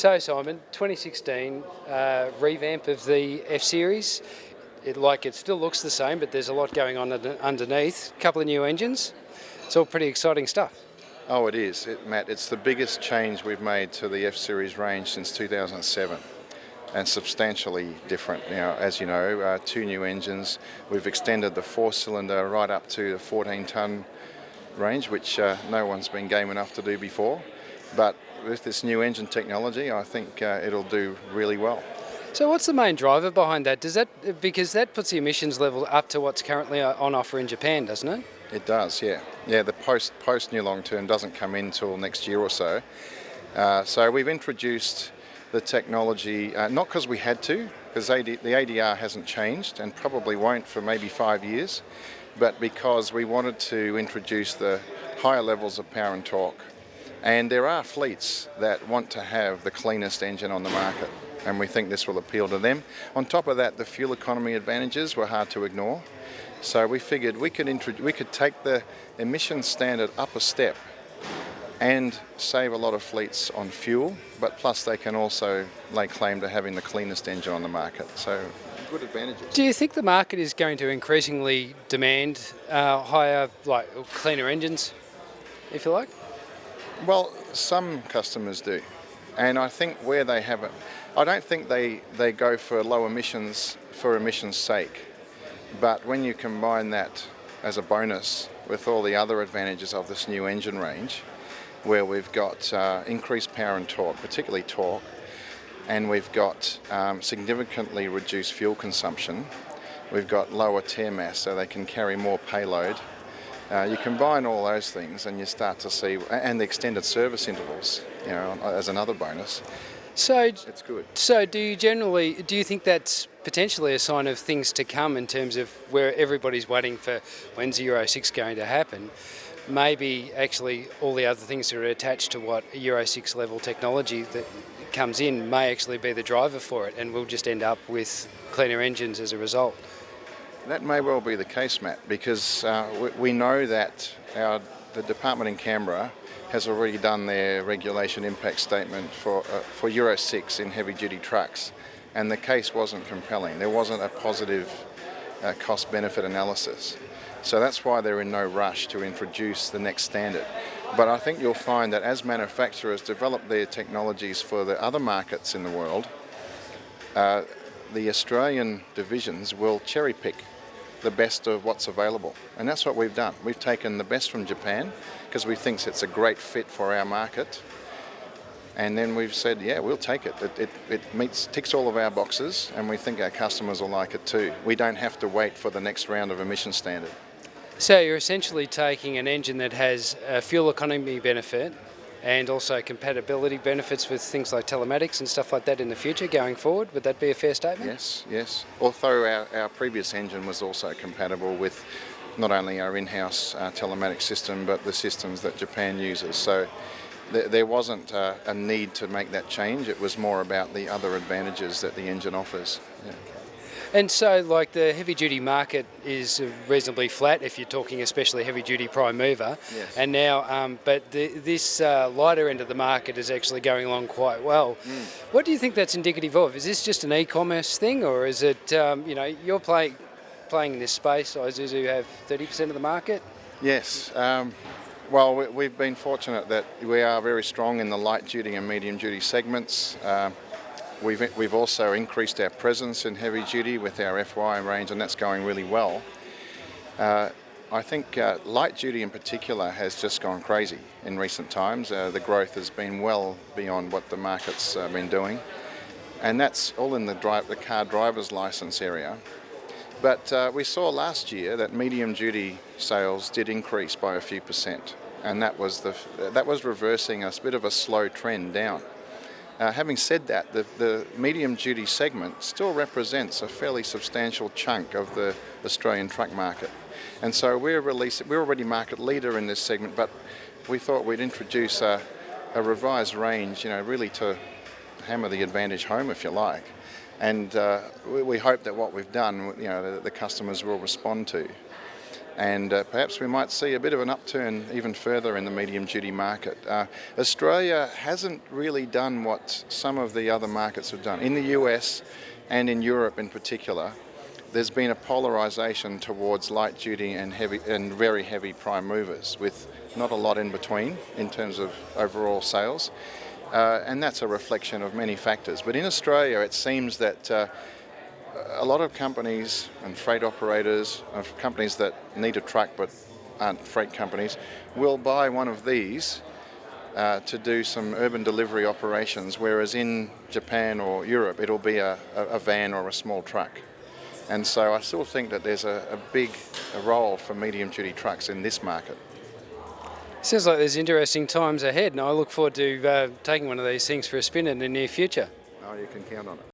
So Simon, 2016 revamp of the F-Series. It still looks the same, but there's a lot going on underneath. A couple of new engines. It's all pretty exciting stuff. Oh, it is, Matt. It's the biggest change we've made to the F-Series range since 2007, and substantially different. Now, as you know, 2 new engines. We've extended the 4-cylinder right up to the 14-tonne range, which no one's been game enough to do before. But with this new engine technology, I think it'll do really well. So what's the main driver behind that? Because that puts the emissions level up to what's currently on offer in Japan, doesn't it? It does, yeah. Yeah, the post new long term doesn't come in till next year or so. So we've introduced the technology, not because we had to, because the ADR hasn't changed and probably won't for maybe 5 years, but because we wanted to introduce the higher levels of power and torque. And there are fleets that want to have the cleanest engine on the market, and we think this will appeal to them. On top of that, the fuel economy advantages were hard to ignore. So we figured we could take the emissions standard up a step and save a lot of fleets on fuel, but plus they can also lay claim to having the cleanest engine on the market. So good advantages. Do you think the market is going to increasingly demand higher, cleaner engines, if you like? Well, some customers do, and I think where they have it, I don't think they go for low emissions for emissions' sake, but when you combine that as a bonus with all the other advantages of this new engine range, where we've got increased power and torque, particularly torque, and we've got significantly reduced fuel consumption, we've got lower tear mass so they can carry more payload. You combine all those things and you start to see, and the extended service intervals, as another bonus. So it's good. So do you think that's potentially a sign of things to come in terms of where everybody's waiting for when's Euro 6 going to happen? Maybe actually all the other things that are attached to what Euro 6 level technology that comes in may actually be the driver for it, and we'll just end up with cleaner engines as a result. That may well be the case, Matt, because we know that the department in Canberra has already done their regulation impact statement for Euro 6 in heavy-duty trucks, and the case wasn't compelling. There wasn't a positive cost-benefit analysis. So that's why they're in no rush to introduce the next standard. But I think you'll find that as manufacturers develop their technologies for the other markets in the world, the Australian divisions will cherry-pick the best of what's available. And that's what we've done. We've taken the best from Japan because we think it's a great fit for our market. And then we've said, yeah, we'll take it. It ticks all of our boxes, and we think our customers will like it too. We don't have to wait for the next round of emission standard. So you're essentially taking an engine that has a fuel economy benefit and also compatibility benefits with things like telematics and stuff like that in the future going forward. Would that be a fair statement? Yes. Although our previous engine was also compatible with not only our in-house telematics system, but the systems that Japan uses. So there wasn't a need to make that change. It was more about the other advantages that the engine offers. Yeah. And so, the heavy-duty market is reasonably flat, if you're talking especially heavy-duty prime mover. Yes. And now, but this lighter end of the market is actually going along quite well. What do you think that's indicative of? Is this just an e-commerce thing, or is it, you're playing in this space? Isuzu have 30% of the market? Yes. Well, we've been fortunate that we are very strong in the light-duty and medium-duty segments. We've also increased our presence in heavy duty with our FY range, and that's going really well. I think light duty in particular has just gone crazy in recent times. The growth has been well beyond what the market's been doing, and that's all in the car driver's license area. But we saw last year that medium duty sales did increase by a few percent, and that was reversing a bit of a slow trend down. Having said that, the medium-duty segment still represents a fairly substantial chunk of the Australian truck market. And so we're already market leader in this segment, but we thought we'd introduce a revised range, really to hammer the advantage home, if you like. And we hope that what we've done, the customers will respond to. and perhaps we might see a bit of an upturn even further in the medium duty market. Australia hasn't really done what some of the other markets have done. In the US and in Europe in particular, there's been a polarisation towards light duty and heavy and very heavy prime movers, with not a lot in between in terms of overall sales, and that's a reflection of many factors. But in Australia, it seems that a lot of companies and freight operators, of companies that need a truck but aren't freight companies, will buy one of these to do some urban delivery operations, whereas in Japan or Europe it'll be a van or a small truck. And so I still think that there's a big role for medium duty trucks in this market. Sounds like there's interesting times ahead, and I look forward to taking one of these things for a spin in the near future. Oh, you can count on it.